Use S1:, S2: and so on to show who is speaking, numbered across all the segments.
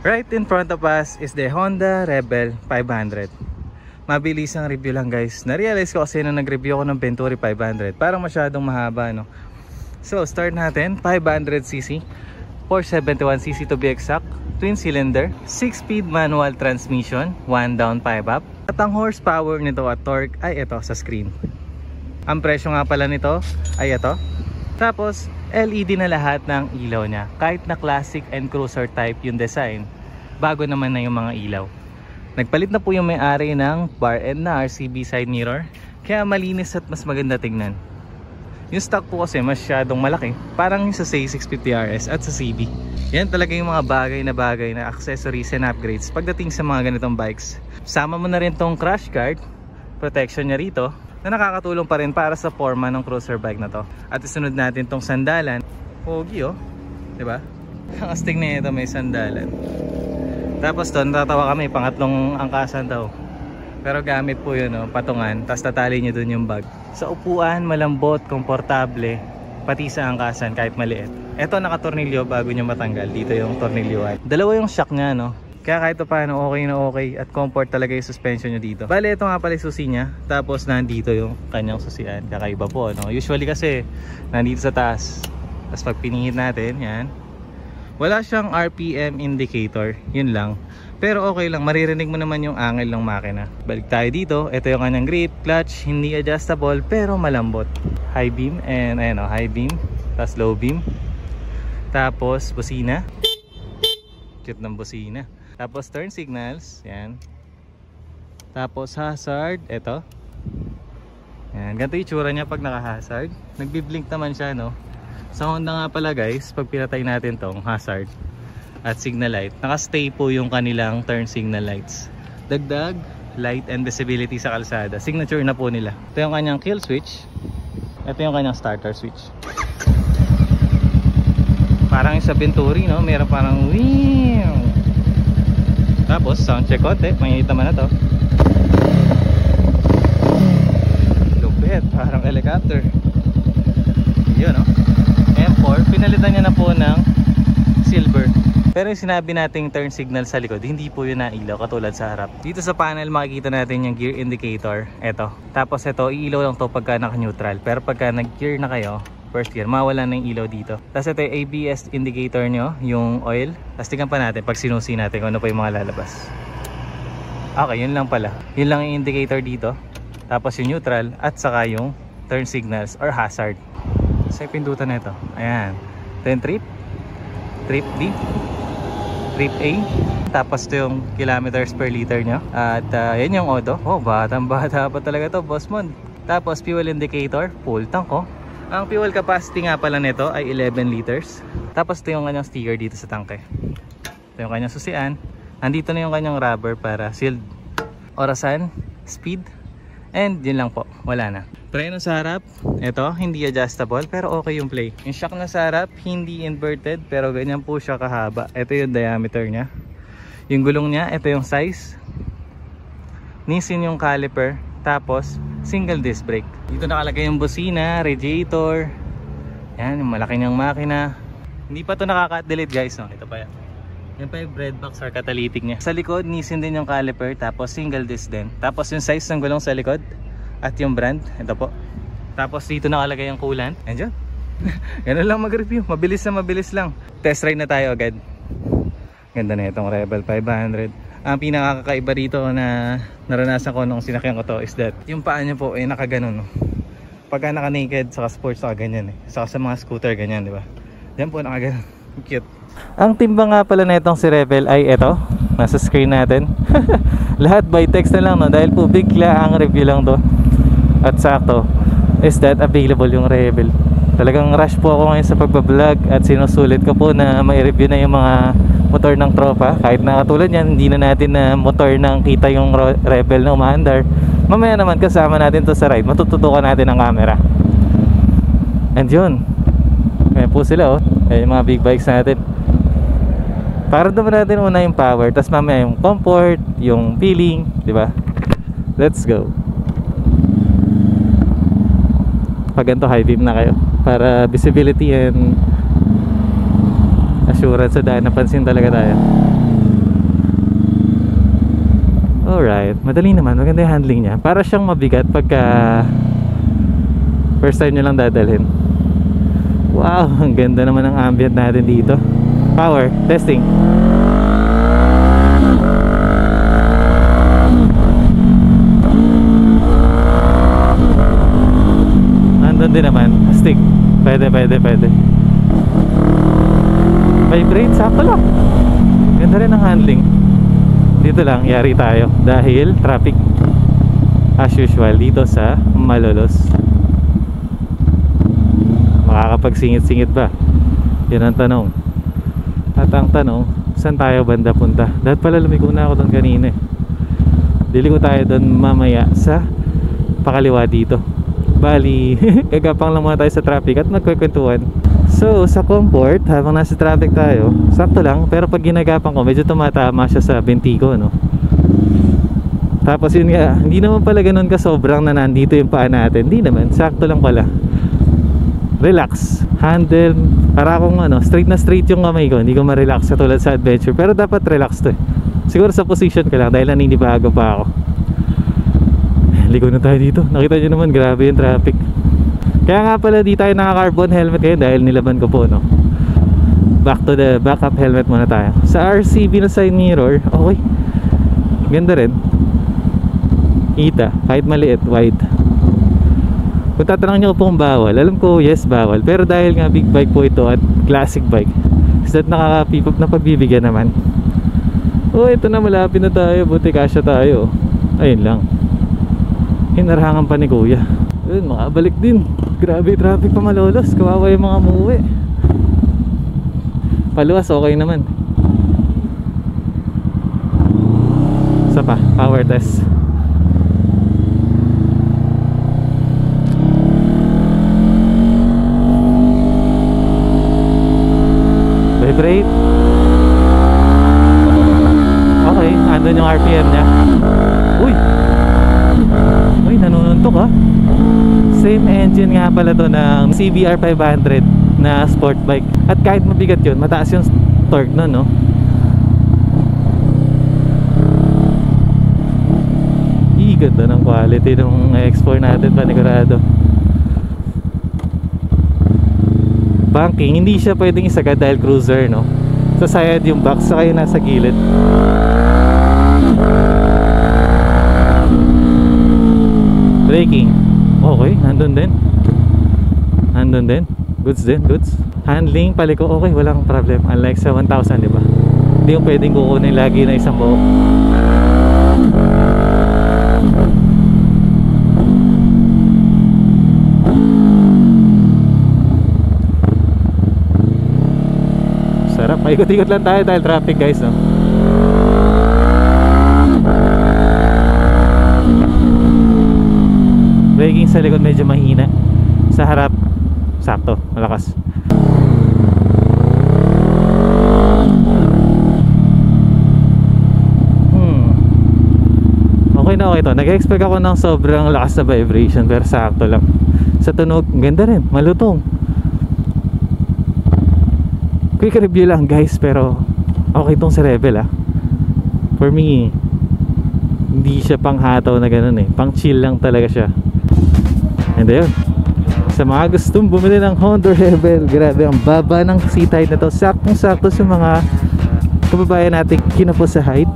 S1: Right in front of us is the Honda Rebel 500. Mabilis ang review lang guys. Na-realize ko kasi nung nag-review ako ng Venturi 500, parang masyadong mahaba, no? So start natin, 500cc, 471cc to be exact, twin cylinder, 6-speed manual transmission, 1 down 5 up. At ang horsepower nito at torque ay ito sa screen. Ang presyo nga pala nito ay ito. Tapos LED na lahat ng ilaw niya, kahit na classic and cruiser type yung design, bago naman na yung mga ilaw. Nagpalit na po yung may-ari ng bar end na RCB side mirror, kaya malinis at mas maganda tingnan. Yung stock po kasi masyadong malaki, parang yung sa CX650RS at sa CB. Yan talaga yung mga bagay na accessories and upgrades pagdating sa mga ganitong bikes. Sama mo na rin tong crash guard, protection niya rito, na nakakatulong pa rin para sa forma ng cruiser bike na to. At isunod natin tong sandalan. Pogi oh, diba? Ang astig na ito, may sandalan. Tapos doon, natatawa kami, pangatlong angkasan daw. Pero gamit po yun, no? Patungan, tapos tatali nyo dun yung bag. Sa upuan, malambot, komportable, pati sa angkasan kahit maliit. Eto nakatornilyo bago nyo matanggal. Dito yung tornilyoan. Dalawa yung shock nya, no? Kaya kahit paano okay na okay at comfort talaga yung suspension nyo dito. Bale, ito nga pala yung susi nya. Tapos nandito yung kanyang susian. Kakaiba po, no? Usually kasi, nandito sa taas. Tapos pag pinihit natin, yan. Wala siyang RPM indicator, yun lang. Pero okay lang, maririnig mo naman yung angle ng makina. Balik tayo dito, ito yung kanyang grip, clutch, hindi adjustable pero malambot. High beam and ayan o, high beam, tapos low beam. Tapos busina. Cute ng busina. Tapos turn signals, yan. Tapos hazard, ito. Yan, ganito yung tsura niya pag naka-hazard. Nagbi-blink naman siya, no? Sa Honda nga pala guys, pag pinatay natin tong hazard at signal light, naka-stay po yung kanilang turn signal lights. Dagdag light and visibility sa kalsada. Signature na po nila. Ito yung kanyang kill switch. Ito yung kanyang starter switch. Parang yung sa Venturi, no? Meron parang wiiiw. Tapos sound check konti, makikita man na to. Lupit, parang helicopter. Yun, no? M4, pinalitan niya na po ng silver. Pero yung sinabi nating turn signal sa likod, hindi po yun nailaw katulad sa harap. Dito sa panel makikita natin yung gear indicator. Eto. Tapos ito, iilaw lang to pagka naka-neutral. Pero pagka nag-gear na kayo, first gear, mawala na yung ilaw dito. Tapos ito yung ABS indicator nyo, yung oil. Tapos tingnan pa natin pag sinusi natin kung ano pa yung mga lalabas. Okay, yun lang pala. Yun lang yung indicator dito. Tapos yung neutral at saka yung turn signals or hazard. Sa pindutan na ito, ayan. Ito yung trip D, trip A. Tapos ito yung kilometers per liter nyo. At yan yung odo. Oh, batang bata pa talaga to, boss mon. Tapos fuel indicator, full tank oh. Ang fuel capacity nga pala nito ay 11 liters. Tapos ito yung kanyang sticker dito sa tangke. Ito yung kanyang susian. Nandito na yung kanyang rubber para sealed. Orasan, speed, and yun lang po, wala na. Preno sa harap, ito, hindi adjustable pero okay yung play. Yung shock na sa harap, hindi inverted pero ganyan po siya kahaba. Ito yung diameter niya. Yung gulong niya, ito yung size. Nissin yung caliper. Tapos, single disc brake. Dito nakalagay yung busina, radiator. Yan, yung malaki niyang makina. Hindi pa ito nakaka-delete guys, no? Ito pa yan. Yan pa yung bread box or catalytic niya. Sa likod, Nissin din yung caliper. Tapos single disc din. Tapos yung size ng gulong sa likod. At yung brand, ito po. Tapos dito nakalagay yung coolant. Andiyan. Ganun lang mag-review. Mabilis na mabilis lang. Test ride na tayo agad. Ganda na itong Rebel 500. Ang pinakakaiba dito na naranasan ko nung sinakyan ko to is that yung paa niya po ay nakaganon, no? Pagka naka-naked, saka sports, saka ganyan eh. Saka sa mga scooter, ganyan, di ba? Yan po nakaganon. Cute. Ang timba nga pala na itong si Rebel ay ito. Nasa screen natin. Lahat by text na lang, no? Dahil po bigla ang review lang to. At sakto is that available yung Rebel. Talagang rush po ako ngayon sa pagbablog at sinusulit ko po na may review na yung mga motor ng tropa. Kahit na katulad yan, hindi na natin na motor nang kita yung Rebel na umaandar. Mamaya naman kasama natin to sa ride, matututukan natin ang camera. And yun, ayan po sila oh. Ayan yung mga big bikes natin. Para naman natin una yung power, tapos mamaya yung comfort, yung feeling, di ba? Let's go. Pag ganito high beam na kayo para visibility and assurance sa daan, napansin talaga tayo. madali naman, maganda yung handling niya. Para siyang mabigat pagka first time nyo lang dadalhin. Wow, ang ganda naman ng ambient natin dito. Power, testing. Nandun din naman, stick. Pwede. Vibrate, sakto lang. Ganda rin ang handling. Dito lang, yari tayo dahil traffic as usual dito sa Malolos. Makakapagsingit-singit ba? Yun ang tanong. At ang tanong, saan tayo banda punta? Dahil pala lumiko na ako doon kanina eh. Liliko tayo doon mamaya sa pakaliwa dito. Bali, gagapang lang muna tayo sa traffic at magkukwentuhan. So, sa comfort, habang nasa traffic tayo, sakto lang, pero pag ginagapang ko, medyo tumatama siya sa bentigo, no? Tapos yun nga, hindi naman pala ganun ka sobrang na nandito yung paa natin. Hindi naman, sakto lang pala. Relax, handle, para akong straight na straight yung kamay ko. Hindi ko ma-relax katulad sa adventure, pero dapat relax to eh. Siguro sa position ko lang dahil naninibago pa ako. Ligo na tayo dito. Nakita nyo naman, grabe yung traffic. Kaya nga pala di tayo naka-carbon helmet ngayon dahil nilaban ko po, no? Back to the backup helmet muna tayo. Sa RCB na side mirror, okay. Ganda rin. Kita, kahit maliit, wide. Kung tatanong nyo kung bawal, alam ko yes bawal. Pero dahil nga big bike po ito at classic bike, is that nakakapipop na pagbibigyan naman. Oh, ito na, malapit na tayo. Buti kasya tayo. Ayun lang. Hinarangan pa ni kuya. Ayun, makabalik din. Grabe traffic pa Malolos. Kawawa yung mga umuwi. Paluwas okay naman. Isa pa, power test. Vibrate. Okay, andun yung RPM nya. Uy, nanununtok ha. Same engine nga pala to ng CBR 500 na sport bike. At kahit mabigat yun, mataas yung torque nun, no? Ganda ng quality ng X4 natin, panigurado. Banking, hindi siya pwedeng isagad dahil cruiser, no? Sa side yung box, saka yung nasa gilid. Braking, okay, nandun din. Goods din, goods. Handling, paliko, okay, walang problem. Unlike sa 1000, diba? Hindi yung pwedeng kukunin lagi na isang buo. Sarap, paikot-ikot lang tayo dahil traffic, guys, no? Braking sa likod medyo mahina. Sa harap, sakto, malakas. Okay na okay to. Nag-expect ako ng sobrang lakas na vibration, pero sakto lang. Sa tunog, ganda rin, malutong. Quick review lang, guys, pero okay tong si Rebel, ah. For me, hindi siya pang hataw na ganun eh. Pang chill lang talaga siya. And ayun, sa mga gustong bumili ng Honda Rebel, grabe ang baba ng seat height na to. Saktong sakto sa mga kababayan natin kinapos sa height.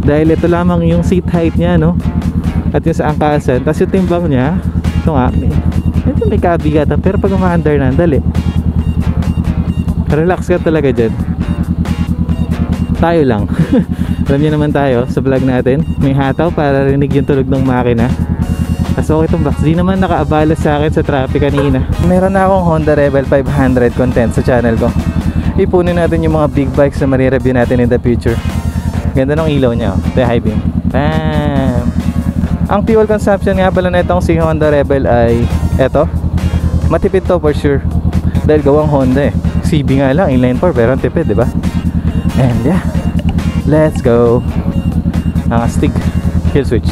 S1: Dahil ito lamang yung seat height niya, no? At yung sa angkasan. Tapos yung timbang niya, ito nga, ito may kabigatan. Pero pag umaandar na, dali. Relax ka talaga dyan. Tayo lang. Alam niyo naman tayo sa vlog natin, may hataw para rinig yung tulog ng makina. Tapos okay itong box, di naman nakaabala sa akin sa traffic kanina. Meron na akong Honda Rebel 500 content sa channel ko. Ipunin natin yung mga big bikes na marireview natin in the future. Ganda ng ilaw niya, oh. The high beam. Bam! Ang fuel consumption nga pala na itong si Honda Rebel ay eto, matipid to for sure. Dahil gawang Honda eh. CB nga lang, inline 4 pero ang tipid, diba? And yeah, let's go. Stick, kill switch.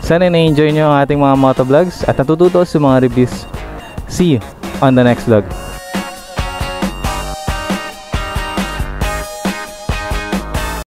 S1: Sana na-enjoy nyo ang ating mga motovlogs at natututo sa mga reviews. See you on the next vlog.